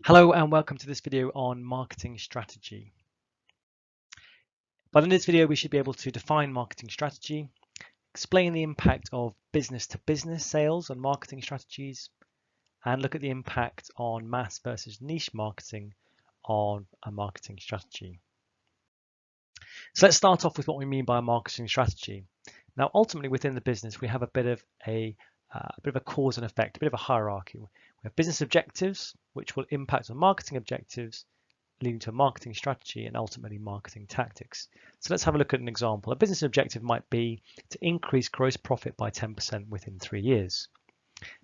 Hello and welcome to this video on marketing strategy. By the end of this video, we should be able to define marketing strategy, explain the impact of business-to-business sales on marketing strategies, and look at the impact on mass versus niche marketing on a marketing strategy. So let's start off with what we mean by a marketing strategy. Now, ultimately within the business, we have a bit of a cause and effect, a bit of a hierarchy. We have business objectives, which will impact on marketing objectives, leading to a marketing strategy and ultimately marketing tactics. So let's have a look at an example. A business objective might be to increase gross profit by 10% within 3 years.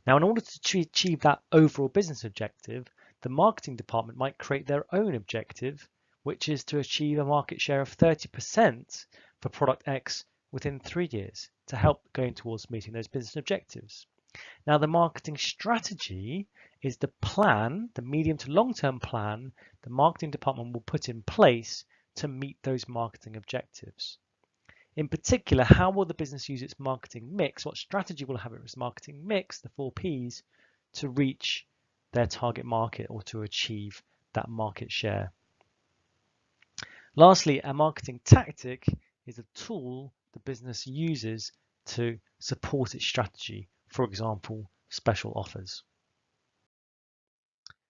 Now, in order to achieve that overall business objective, the marketing department might create their own objective, which is to achieve a market share of 30% for product X within 3 years to help going towards meeting those business objectives. Now, the marketing strategy is the plan, the medium to long-term plan the marketing department will put in place to meet those marketing objectives. In particular, how will the business use its marketing mix? What strategy will have its marketing mix, the 4 Ps, to reach their target market or to achieve that market share? Lastly, a marketing tactic is a tool the business uses to support its strategy, for example, special offers.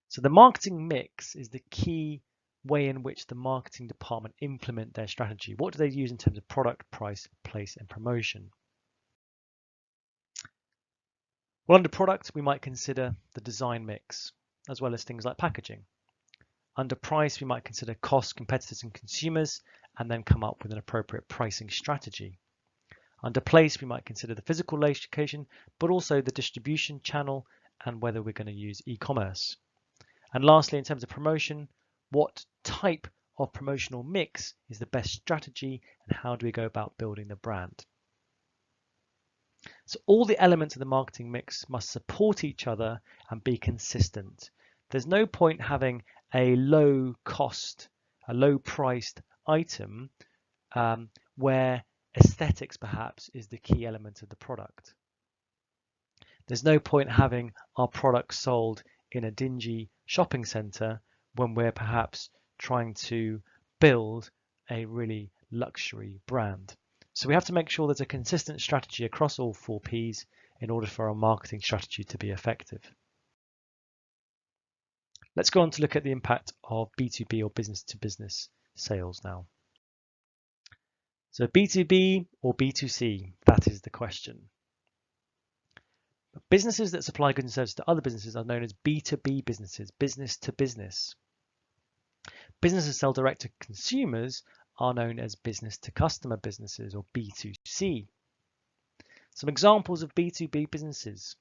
So the marketing mix is the key way in which the marketing department implement their strategy. What do they use in terms of product, price, place, and promotion? Well, under product, we might consider the design mix, as well as things like packaging. Under price, we might consider cost, competitors, and consumers, and then come up with an appropriate pricing strategy. Under place, we might consider the physical location, but also the distribution channel and whether we're going to use e-commerce. And lastly, in terms of promotion, what type of promotional mix is the best strategy and how do we go about building the brand? So all the elements of the marketing mix must support each other and be consistent. There's no point having a low cost, a low priced item where aesthetics perhaps is the key element of the product. There's no point having our product sold in a dingy shopping center when we're perhaps trying to build a really luxury brand. So we have to make sure there's a consistent strategy across all 4 Ps in order for our marketing strategy to be effective. Let's go on to look at the impact of B2B or business to business sales now. So B2B or B2C, that is the question. Businesses that supply goods and services to other businesses are known as B2B businesses, business to business. Businesses sell direct to consumers are known as business to customer businesses or B2C. Some examples of B2B businesses.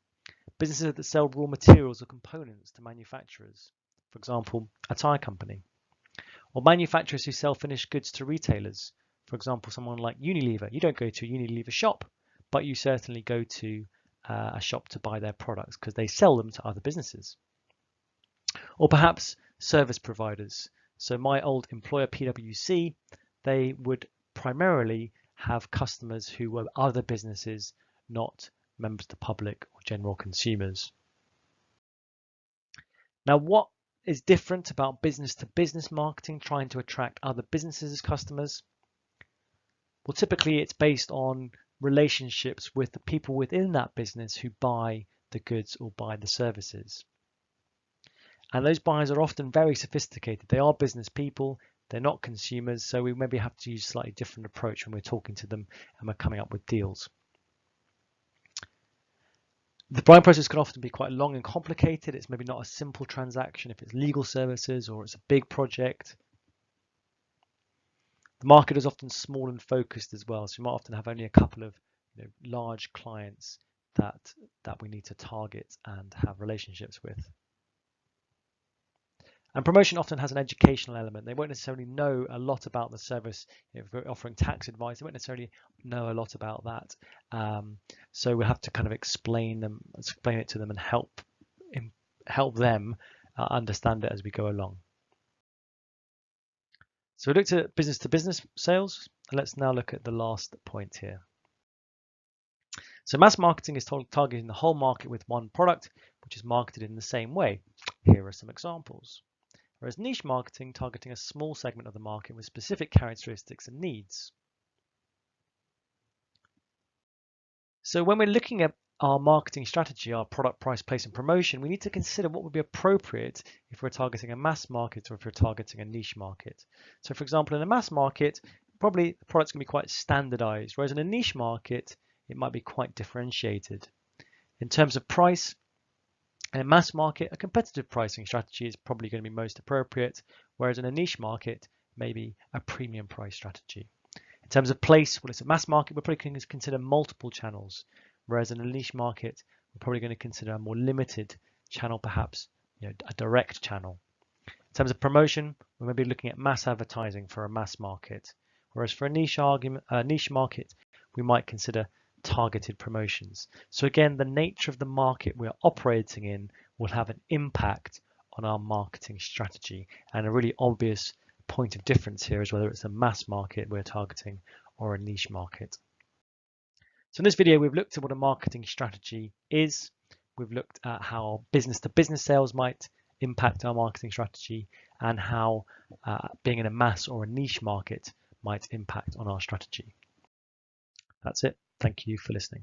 Businesses that sell raw materials or components to manufacturers, for example, a tire company. Or manufacturers who sell finished goods to retailers, for example, someone like Unilever. You don't go to a Unilever shop, but you certainly go to a shop to buy their products because they sell them to other businesses. Or perhaps service providers. So my old employer PwC, they would primarily have customers who were other businesses, not members of the public or general consumers. Now, what is different about business to business marketing, trying to attract other businesses as customers? Well, typically it's based on relationships with the people within that business who buy the goods or buy the services. And those buyers are often very sophisticated. They are business people, they're not consumers, so we maybe have to use a slightly different approach when we're talking to them and we're coming up with deals. The buying process can often be quite long and complicated. It's maybe not a simple transaction if it's legal services or it's a big project. The market is often small and focused as well, so you might often have only a couple of large clients that we need to target and have relationships with. And promotion often has an educational element. They won't necessarily know a lot about the service. If we're offering tax advice, they won't necessarily know a lot about that. So we have to kind of explain it to them and help them understand it as we go along. So we looked at business to business sales, and let's now look at the last point here. So mass marketing is targeting the whole market with one product, which is marketed in the same way. Here are some examples. Whereas niche marketing targeting a small segment of the market with specific characteristics and needs. So when we're looking at our marketing strategy, our product, price, place, and promotion, we need to consider what would be appropriate if we're targeting a mass market or if we're targeting a niche market. So for example, in a mass market, probably the product's going to be quite standardized, whereas in a niche market, it might be quite differentiated. In terms of price, in a mass market, a competitive pricing strategy is probably going to be most appropriate, whereas in a niche market, maybe a premium price strategy. In terms of place, well, it's a mass market, we're probably going to consider multiple channels, whereas in a niche market, we're probably going to consider a more limited channel, perhaps a direct channel. In terms of promotion, we may be looking at mass advertising for a mass market, whereas for a niche market, we might consider targeted promotions. So again, the nature of the market we're operating in will have an impact on our marketing strategy, and a really obvious point of difference here is whether it's a mass market we're targeting or a niche market. So in this video, we've looked at what a marketing strategy is. We've looked at how business-to-business sales might impact our marketing strategy, and how being in a mass or a niche market might impact on our strategy. That's it. Thank you for listening.